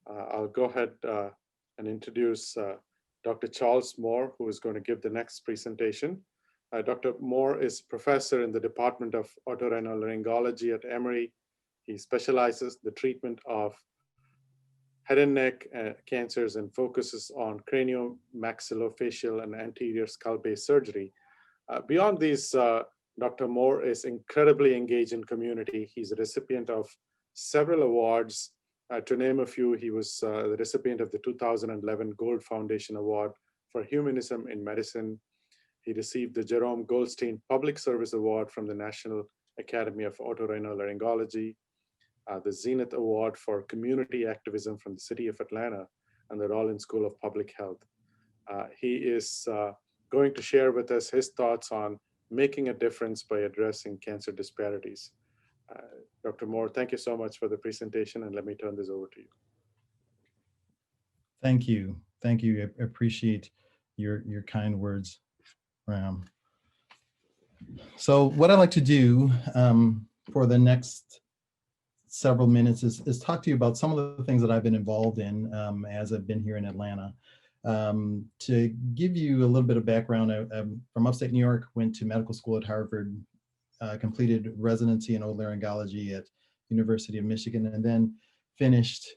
I'll go ahead and introduce Dr. Charles Moore, who is going to give the next presentation. Dr. Moore is professor in the Department of Otolaryngology at Emory. He specializes in the treatment of head and neck cancers and focuses on craniomaxillofacial and anterior skull-based surgery. Beyond these, Dr. Moore is incredibly engaged in community. He's a recipient of several awards. To name a few, he was the recipient of the 2011 Gold Foundation Award for Humanism in Medicine. He received the Jerome Goldstein Public Service Award from the National Academy of Otolaryngology, the Zenith Award for Community Activism from the City of Atlanta, and the Rollins School of Public Health. He is going to share with us his thoughts on making a difference by addressing cancer disparities. Dr. Moore, thank you so much for the presentation, and let me turn this over to you. Thank you. Thank you. I appreciate your kind words, Ram. So what I'd like to do for the next several minutes is talk to you about some of the things that I've been involved in as I've been here in Atlanta. To give you a little bit of background, I'm from upstate New York, went to medical school at Harvard, completed residency in otolaryngology at University of Michigan, and then finished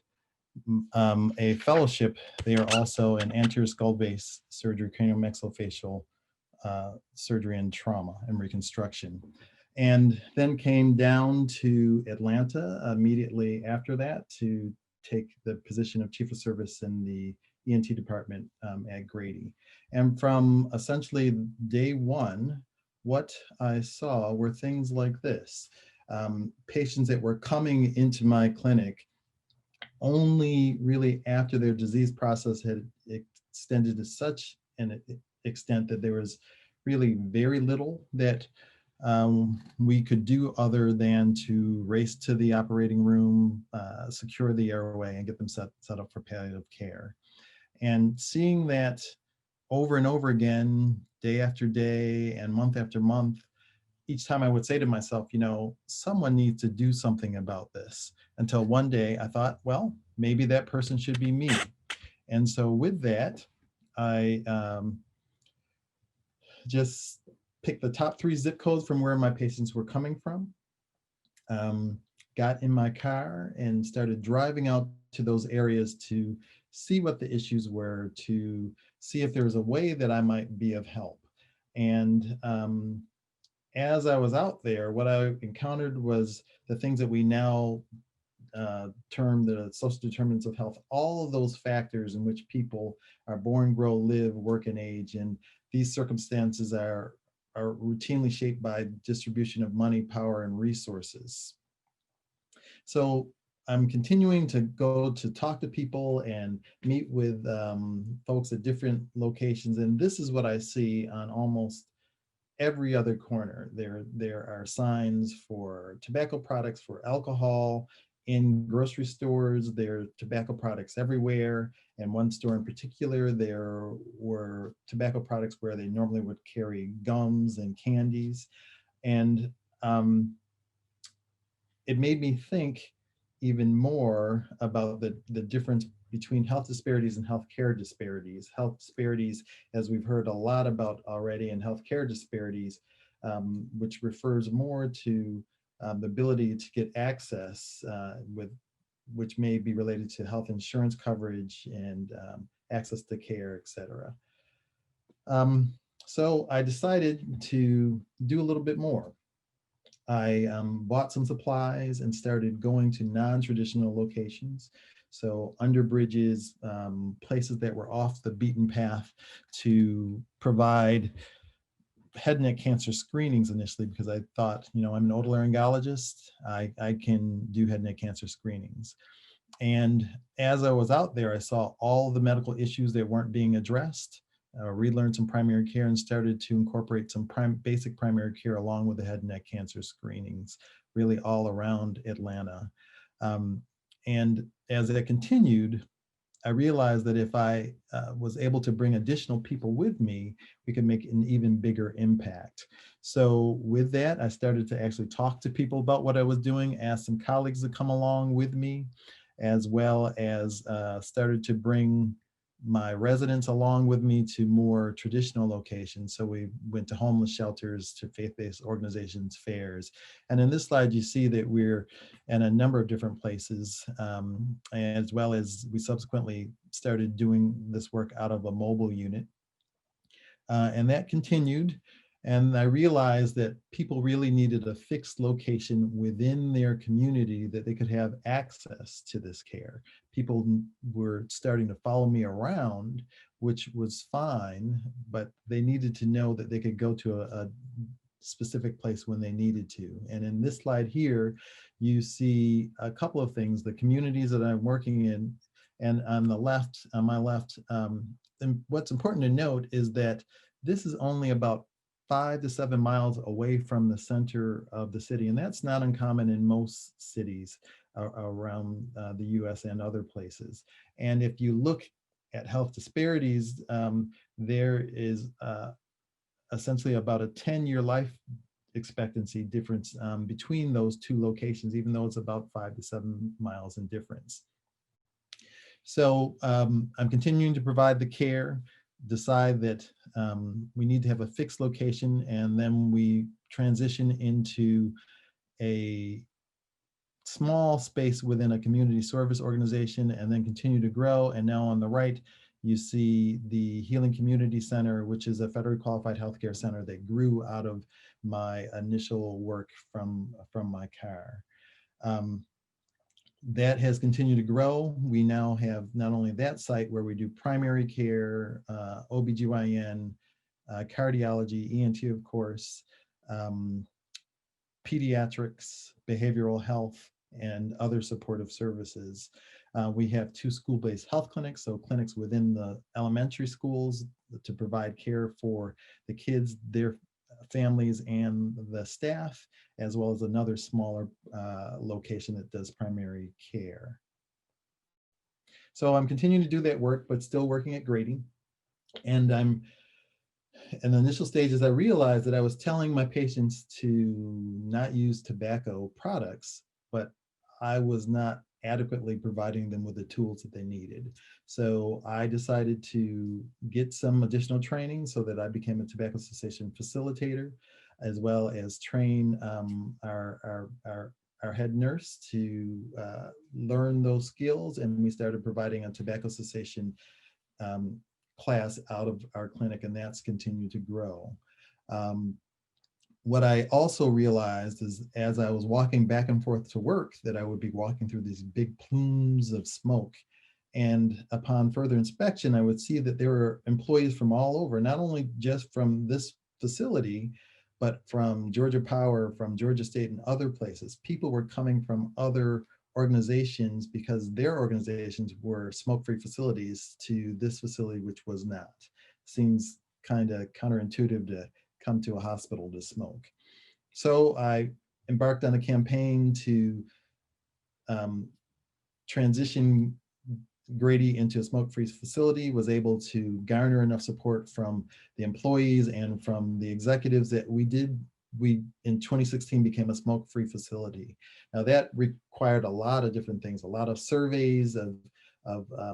a fellowship there also in anterior skull base surgery, craniomaxillofacial surgery and trauma and reconstruction. And then came down to Atlanta immediately after that to take the position of chief of service in the ENT department at Grady. And from essentially day one, what I saw were things like this. Patients that were coming into my clinic only really after their disease process had extended to such an extent that there was really very little that we could do other than to race to the operating room, secure the airway, and get them set up for palliative care. And seeing that over and over again, day after day and month after month, each time I would say to myself, you know, someone needs to do something about this. Until one day I thought, well, maybe that person should be me. And so with that, I just picked the top 3 zip codes from where my patients were coming from, got in my car and started driving out to those areas to see what the issues were, to see if there was a way that I might be of help. And as I was out there, what I encountered was the things that we now term the social determinants of health, all of those factors in which people are born, grow, live, work, and age. And these circumstances are routinely shaped by distribution of money, power, and resources. So I'm continuing to go to talk to people and meet with folks at different locations. And this is what I see on almost every other corner. There are signs for tobacco products, for alcohol. In grocery stores, there are tobacco products everywhere. And one store in particular, there were tobacco products where they normally would carry gums and candies. And it made me think even more about the difference between health disparities and healthcare disparities. Health disparities, as we've heard a lot about already, and healthcare disparities, which refers more to the ability to get access which may be related to health insurance coverage and access to care, et cetera. So I decided to do a little bit more. I bought some supplies and started going to non-traditional locations. So under bridges, places that were off the beaten path, to provide head and neck cancer screenings initially, because I thought, you know, I'm an otolaryngologist, I can do head and neck cancer screenings. And as I was out there, I saw all the medical issues that weren't being addressed, relearned some primary care, and started to incorporate some basic primary care along with the head and neck cancer screenings, really all around Atlanta. And as it continued, I realized that if I was able to bring additional people with me, we could make an even bigger impact. So with that, I started to actually talk to people about what I was doing, ask some colleagues to come along with me. as well as started to bring my residents along with me to more traditional locations. So we went to homeless shelters, to faith-based organizations, fairs. And in this slide, you see that we're in a number of different places, as well as we subsequently started doing this work out of a mobile unit. And that continued. And I realized that people really needed a fixed location within their community that they could have access to this care. People were starting to follow me around, which was fine, but they needed to know that they could go to a specific place when they needed to. And in this slide here, you see a couple of things: the communities that I'm working in, and on the left, on my left, and what's important to note is that this is only about 5 to 7 miles away from the center of the city. And that's not uncommon in most cities around the US and other places. And if you look at health disparities, there is essentially about a 10-year life expectancy difference between those two locations, even though it's about 5 to 7 miles in difference. So I'm continuing to provide the care, decide that we need to have a fixed location, and then we transition into a small space within a community service organization and then continue to grow. And now on the right, you see the Healing Community Center, which is a federally qualified healthcare center that grew out of my initial work from my car. That has continued to grow. We now have not only that site where we do primary care, OBGYN, cardiology, ENT, of course, pediatrics, behavioral health, and other supportive services. We have 2 school-based health clinics, so clinics within the elementary schools to provide care for the kids, their families, and the staff, as well as another smaller location that does primary care. So I'm continuing to do that work, but still working at Grady. And I'm in the initial stages, I realized that I was telling my patients to not use tobacco products, but I was not adequately providing them with the tools that they needed. So I decided to get some additional training so that I became a tobacco cessation facilitator, as well as train our head nurse to learn those skills. And we started providing a tobacco cessation class out of our clinic, and that's continued to grow. What I also realized is, as I was walking back and forth to work, that I would be walking through these big plumes of smoke. And upon further inspection, I would see that there were employees from all over, not only just from this facility, but from Georgia Power, from Georgia State, and other places. People were coming from other organizations because their organizations were smoke-free facilities to this facility, which was not. Seems kind of counterintuitive to come to a hospital to smoke. So I embarked on a campaign to transition Grady into a smoke-free facility, was able to garner enough support from the employees and from the executives that we in 2016 became a smoke-free facility. Now that required a lot of different things, a lot of surveys of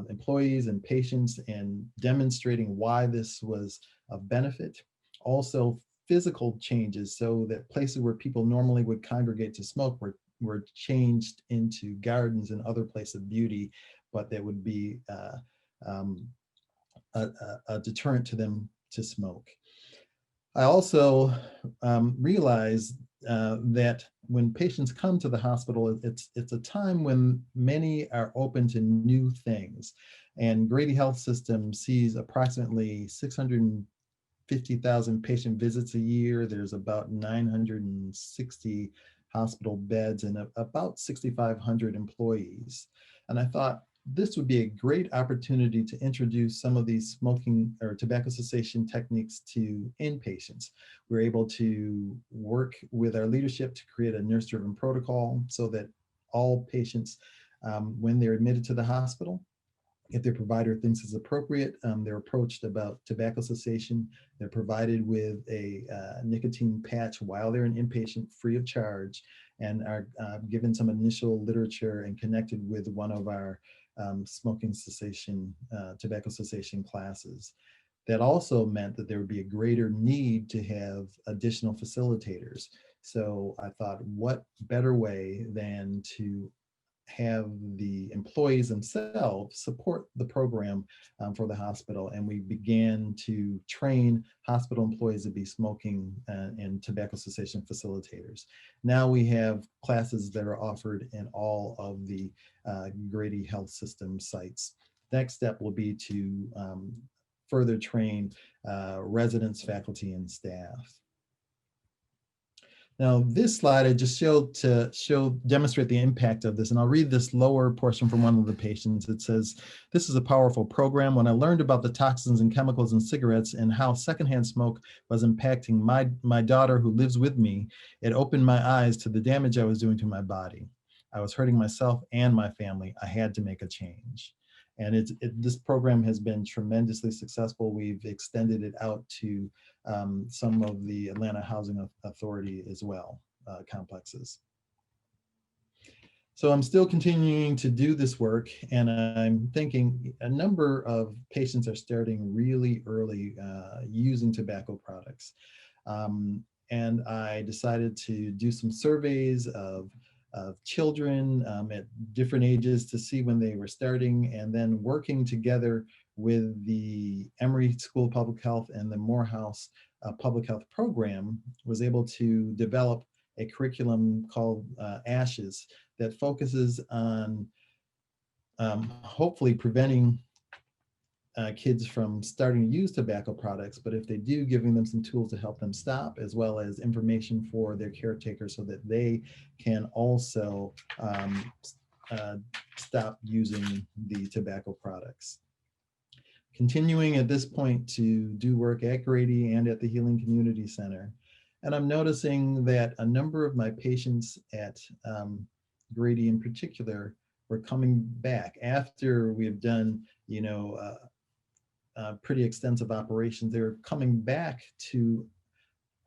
employees and patients, and demonstrating why this was of benefit. Also physical changes, so that places where people normally would congregate to smoke were changed into gardens and other places of beauty, but that would be a deterrent to them to smoke. I also realized that when patients come to the hospital, it's a time when many are open to new things. And Grady Health System sees approximately 650,000 patient visits a year. There's about 960 hospital beds and about 6,500 employees. And I thought this would be a great opportunity to introduce some of these smoking or tobacco cessation techniques to inpatients. We're able to work with our leadership to create a nurse-driven protocol so that all patients, when they're admitted to the hospital, If their provider thinks it's appropriate, they're approached about tobacco cessation. They're provided with a nicotine patch while they're an inpatient, free of charge, and are given some initial literature and connected with one of our smoking cessation, tobacco cessation classes. That also meant that there would be a greater need to have additional facilitators. So I thought, what better way than to have the employees themselves support the program for the hospital. And we began to train hospital employees to be smoking and tobacco cessation facilitators. Now we have classes that are offered in all of the Grady Health System sites. Next step will be to further train residents, faculty, and staff. Now, this slide I just showed to demonstrate the impact of this, and I'll read this lower portion from one of the patients. It says, "This is a powerful program. When I learned about the toxins and chemicals in cigarettes and how secondhand smoke was impacting my daughter who lives with me, it opened my eyes to the damage I was doing to my body. I was hurting myself and my family. I had to make a change." And this program has been tremendously successful. We've extended it out to some of the Atlanta Housing Authority as well, complexes. So I'm still continuing to do this work, and I'm thinking a number of patients are starting really early using tobacco products. And I decided to do some surveys of children at different ages to see when they were starting, and then working together with the Emory School of Public Health and the Morehouse Public Health Program, was able to develop a curriculum called ASHES that focuses on hopefully preventing kids from starting to use tobacco products, but if they do, giving them some tools to help them stop, as well as information for their caretakers so that they can also stop using the tobacco products. Continuing at this point to do work at Grady and at the Healing Community Center. And I'm noticing that a number of my patients at Grady in particular were coming back after we've done, pretty extensive operations. They're coming back to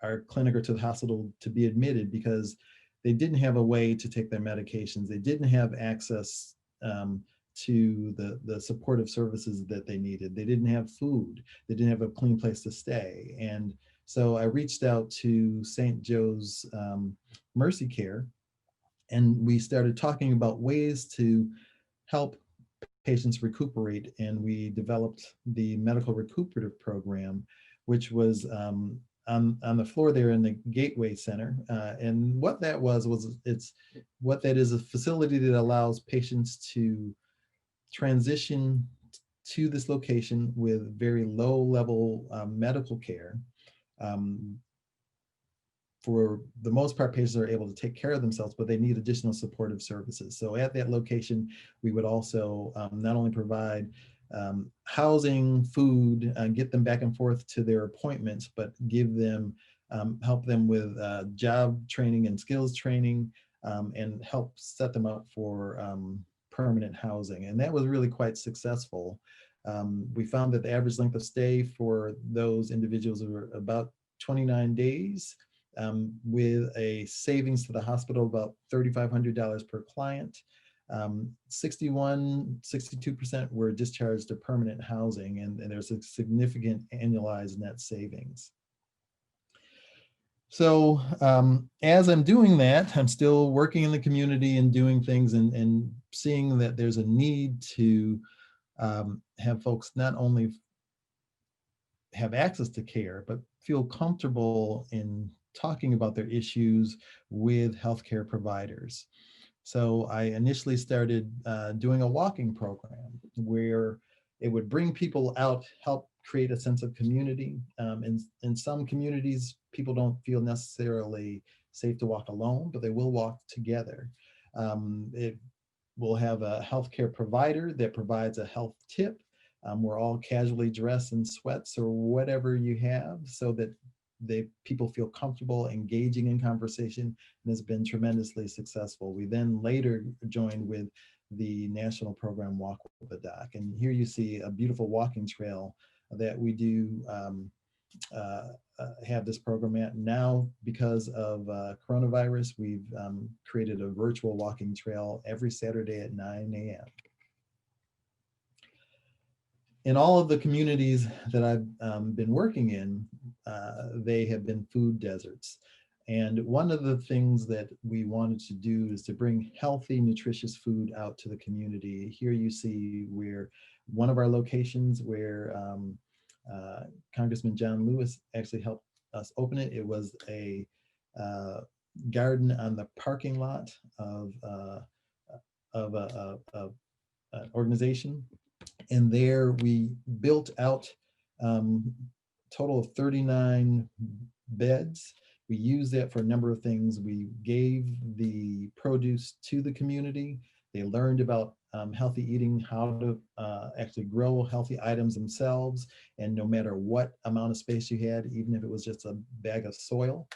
our clinic or to the hospital to be admitted because they didn't have a way to take their medications. They didn't have access to the supportive services that they needed. They didn't have food. They didn't have a clean place to stay. And so I reached out to St. Joe's Mercy Care, and we started talking about ways to help patients recuperate, and we developed the medical recuperative program, which was on the floor there in the Gateway Center. And what that was a facility that allows patients to transition to this location with very low level medical care. For the most part, patients are able to take care of themselves, but they need additional supportive services. So at that location, we would also not only provide housing, food, get them back and forth to their appointments, but give them, help them with job training and skills training, and help set them up for permanent housing. And that was really quite successful. We found that the average length of stay for those individuals were about 29 days. With a savings to the hospital about $3,500 per client. 62% were discharged to permanent housing, and there's a significant annualized net savings. So as I'm doing that, I'm still working in the community and doing things and seeing that there's a need to have folks not only have access to care, but feel comfortable in talking about their issues with healthcare providers. So I initially started doing a walking program where it would bring people out, help create a sense of community. In some communities, people don't feel necessarily safe to walk alone, but they will walk together. It will have a healthcare provider that provides a health tip. We're all casually dressed in sweats or whatever you have, so that people feel comfortable engaging in conversation, and has been tremendously successful. We then later joined with the national program Walk with the Doc. And here you see a beautiful walking trail that we do have this program at. Now, because of coronavirus, we've created a virtual walking trail every Saturday at 9 a.m. In all of the communities that I've been working in, they have been food deserts. And one of the things that we wanted to do is to bring healthy, nutritious food out to the community. Here you see where one of our locations where Congressman John Lewis actually helped us open it. It was a garden on the parking lot of an organization. And there we built out total of 39 beds. We used that for a number of things. We gave the produce to the community. They learned about healthy eating, how to actually grow healthy items themselves. And no matter what amount of space you had, even if it was just a bag of soil.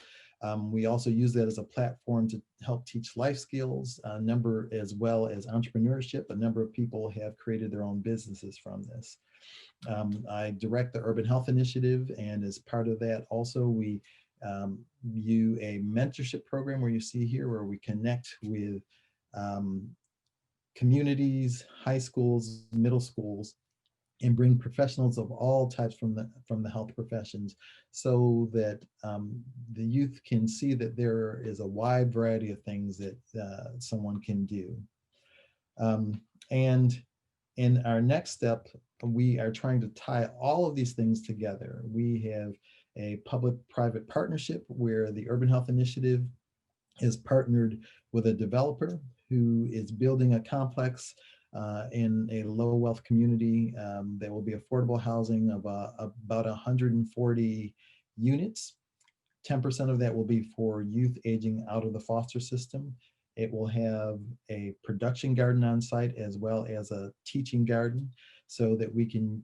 We also use that as a platform to help teach life skills, a number as well as entrepreneurship. A number of people have created their own businesses from this. I direct the Urban Health Initiative, and as part of that also we view a mentorship program where you see here where we connect with communities, high schools, middle schools, and bring professionals of all types from the health professions, so that the youth can see that there is a wide variety of things that someone can do. And in our next step, we are trying to tie all of these things together. We have a public-private partnership where the Urban Health Initiative is partnered with a developer who is building a complex in a low wealth community that will be affordable housing of about 140 units. 10% of that will be for youth aging out of the foster system. It will have a production garden on site as well as a teaching garden, so that we can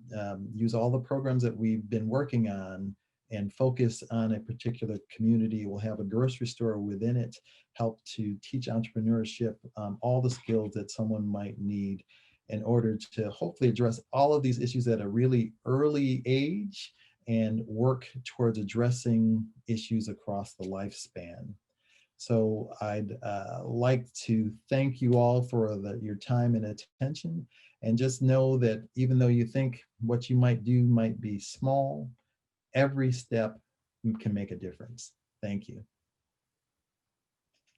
use all the programs that we've been working on and focus on a particular community. We'll have a grocery store within it, help to teach entrepreneurship, all the skills that someone might need in order to hopefully address all of these issues at a really early age and work towards addressing issues across the lifespan. So I'd like to thank you all for your time and attention, and just know that even though you think what you might do might be small, every step can make a difference. Thank you.